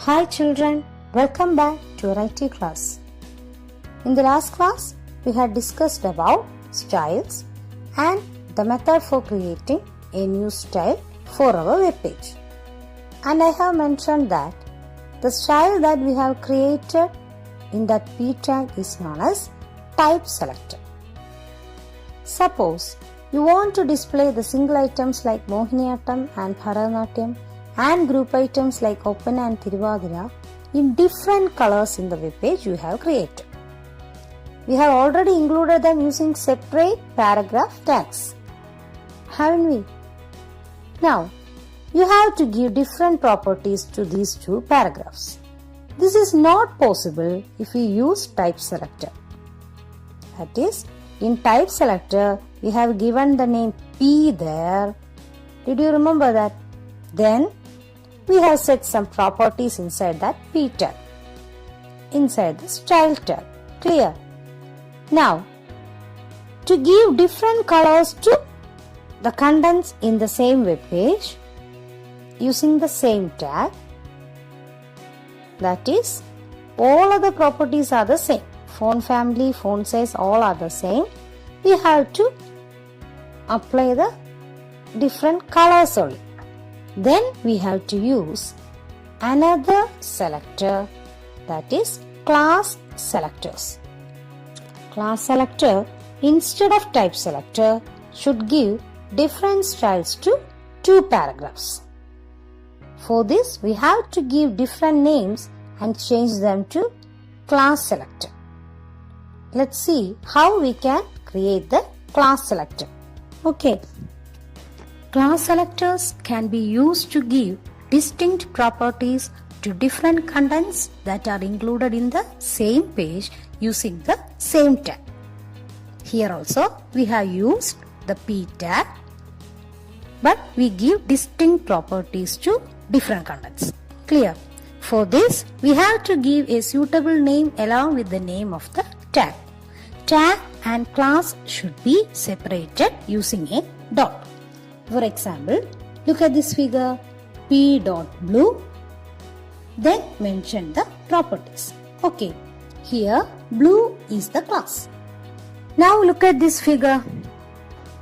Hi children, welcome back to our IT class. In the last class, we had discussed about styles and the method for creating a new style for our web page. And I have mentioned that the style that we have created in that p tag is known as type selector. Suppose you want to display the single items like Mohiniyattam and Bharatanatyam and group items like Oppana and Thiruvadira in different colors in the web page you have created. We have already included them using separate paragraph tags, haven't we? Now, you have to give different properties to these two paragraphs. This is not possible if we use type selector. That is, in type selector, we have given the name P there. Did you remember that? Then, we have set some properties inside that P tag, inside the style tag. Clear? Now, to give different colors to the contents in the same web page, using the same tag, that is, all other properties are the same. Font family, font size, all are the same. We have to apply the different colors only. Then we have to use another selector, that is class selectors. Class selector instead of type selector should give different styles to two paragraphs. For this, we have to give different names and change them to class selector. Let's see how we can create the class selector. Okay. Class selectors can be used to give distinct properties to different contents that are included in the same page using the same tag. Here also we have used the P tag, but we give distinct properties to different contents. Clear? For this, we have to give a suitable name along with the name of the tag. Tag and class should be separated using a dot. For example, look at this figure p.blue, then mention the properties. Okay, here blue is the class. Now look at this figure.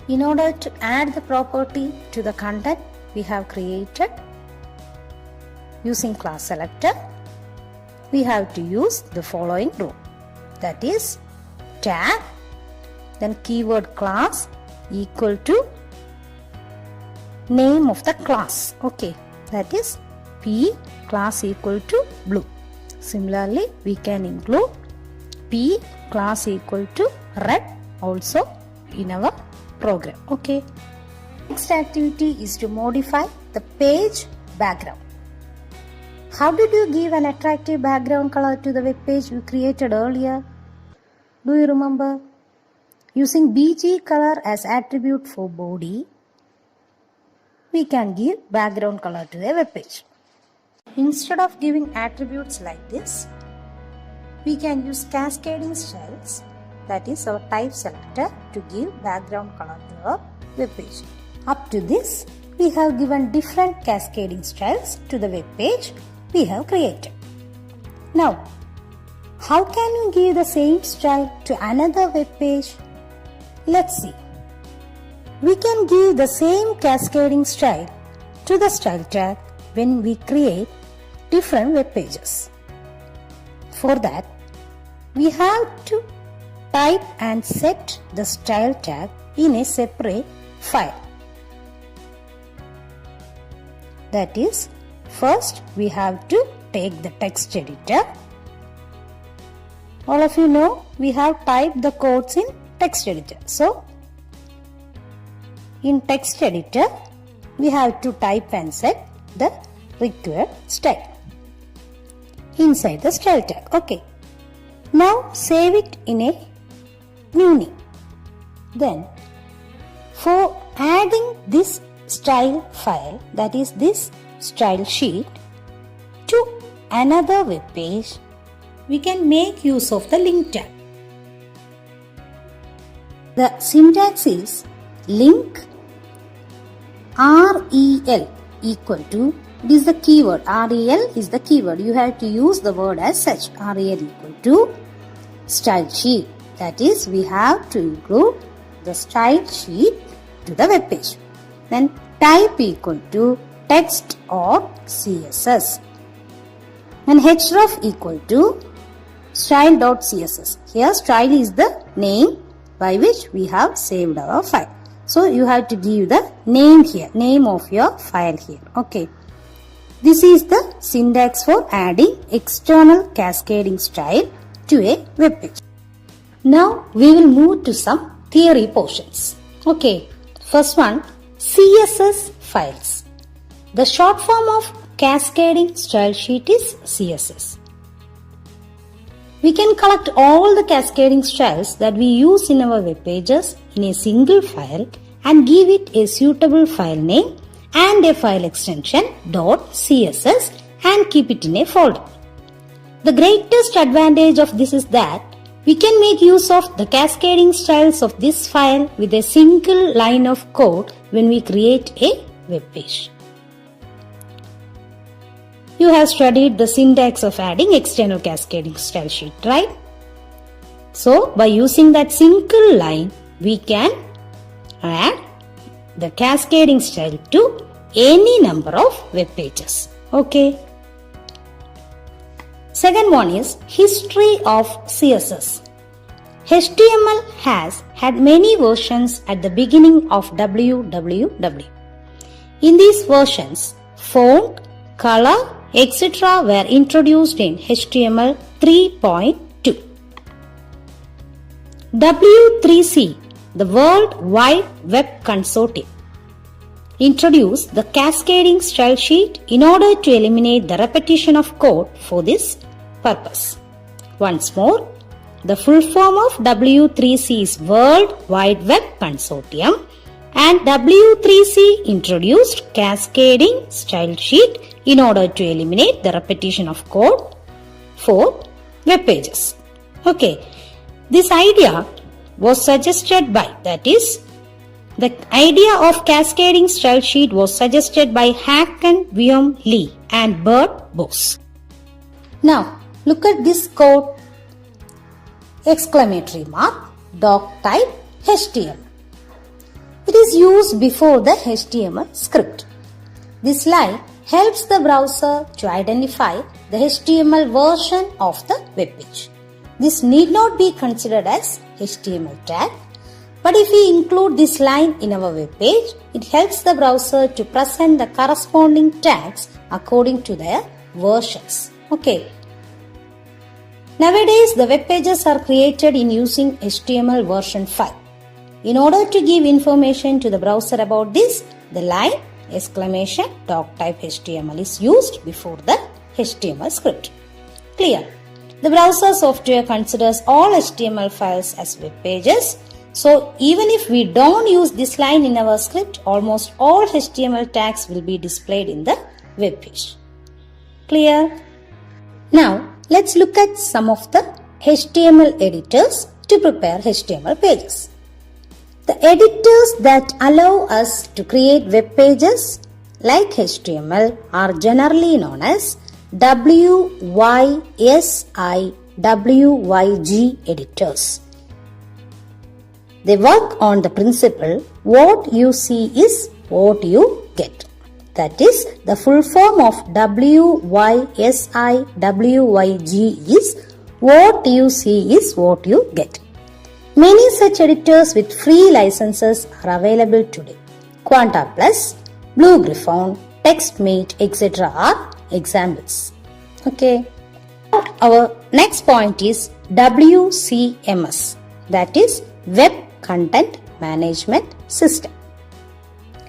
In order to add the property to the content we have created using class selector, we have to use the following rule. That is tag, then keyword class equal to name of the class. Okay, that is P class equal to blue. Similarly, we can include P class equal to red also in our program. Okay. Next activity is to modify the page background. How did you give an attractive background color to the web page you created earlier? Do you remember? Using BG color as attribute for body, we can give background color to the web page. Instead of giving attributes like this, we can use cascading styles, that is our type selector, to give background color to our web page. Up to this, we have given different cascading styles to the web page we have created. Now, how can you give the same style to another web page? Let's see. We can give the same cascading style to the style tag when we create different web pages. For that, we have to type and set the style tag in a separate file. That is, first we have to take the text editor. All of you know we have typed the codes in text editor. So, in text editor, we have to type and set the required style inside the style tag. Okay. Now save it in a new name. Then, for adding this style file, that is this style sheet, to another web page, we can make use of the link tag. The syntax is link rel equal to It is the keyword. REL is the keyword. You have to use the word as such. REL equal to style sheet. That is, we have to include the style sheet to the web page. Then type equal to text or CSS. And href equal to style.css. Here style is the name by which we have saved our file. So you have to give the name here, name of your file here. Okay. This is the syntax for adding external cascading style to a web page. Now we will move to some theory portions. Okay. First one, CSS files. The short form of cascading style sheet is CSS. We can collect all the cascading styles that we use in our web pages in a single file and give it a suitable file name and a file extension .css and keep it in a folder. The greatest advantage of this is that we can make use of the cascading styles of this file with a single line of code when we create a web page. You have studied the syntax of adding external cascading style sheet, right? So, by using that single line, we can add the cascading style to any number of web pages. Okay. Second one is history of CSS. HTML has had many versions at the beginning of www. In these versions, font, color, etc. were introduced in HTML 3.2. W3C, the World Wide Web Consortium, introduced the cascading style sheet in order to eliminate the repetition of code for this purpose. Once more, the full form of W3C is World Wide Web Consortium, and W3C introduced cascading style sheet in order to eliminate the repetition of code for web pages. Okay, this idea was suggested by, that is, the idea of cascading style sheet was suggested by Hakan Wyom Lee and Bert Bose. Now, look at this code, exclamatory mark, doctype HTML. It is used before the HTML script. This line helps the browser to identify the HTML version of the web page. This need not be considered as HTML tag, but if we include this line in our web page, it helps the browser to present the corresponding tags according to their versions. Okay. Nowadays, the web pages are created in using HTML version 5. In order to give information to the browser about this, the line exclamation doctype HTML is used before the HTML script. Clear? The browser software considers all HTML files as web pages. So even if we don't use this line in our script, almost all HTML tags will be displayed in the web page. Clear? Now let's look at some of the HTML editors to prepare HTML pages. The editors that allow us to create web pages like HTML are generally known as WYSI, WYG editors. They work on the principle what you see is what you get. That is, the full form of WYSI, WYG is what you see is what you get. Many such editors with free licenses are available today. Quanta Plus, Blue Griffon, TextMate, etc. are examples. Okay. Our next point is WCMS, that is Web Content Management System.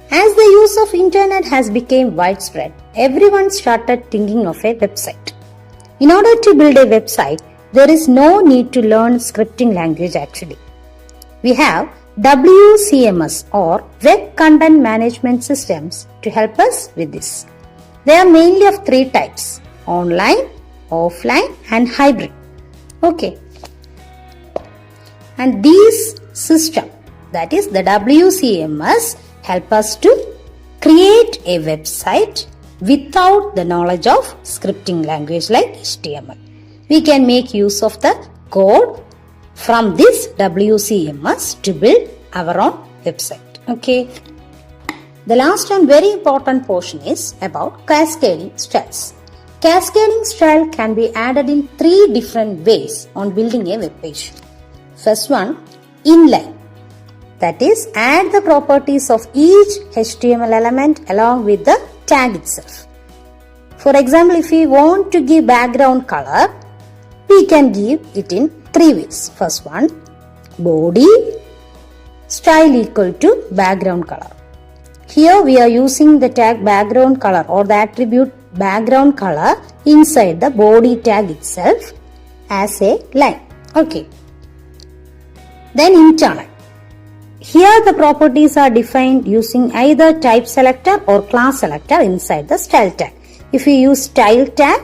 As the use of internet has become widespread, everyone started thinking of a website. In order to build a website, there is no need to learn scripting language actually. We have WCMS or Web Content Management Systems to help us with this. They are mainly of three types: online, offline and hybrid. Okay. And these systems, that is the WCMS, help us to create a website without the knowledge of scripting language like HTML. We can make use of the code from this WCMS to build our own website. Okay. The last and very important portion is about cascading styles. Cascading style can be added in 3 different ways on building a web page. First one, inline. That is, add the properties of each HTML element along with the tag itself. For example, if we want to give background color, we can give it in 3 ways. First one, body style equal to background color. Here we are using the tag background color or the attribute background color inside the body tag itself as a line. Okay. Then internal. Here the properties are defined using either type selector or class selector inside the style tag. If we use style tag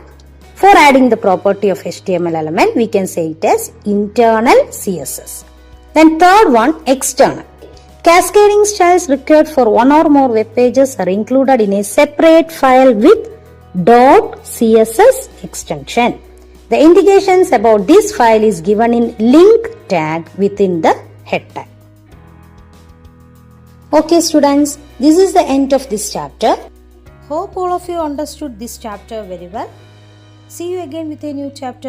for adding the property of HTML element, we can say it as internal CSS. Then third one, external. Cascading styles required for one or more web pages are included in a separate file with .css extension. The indications about this file is given in link tag within the head tag. Okay students, this is the end of this chapter. Hope all of you understood this chapter very well. See you again with a new chapter.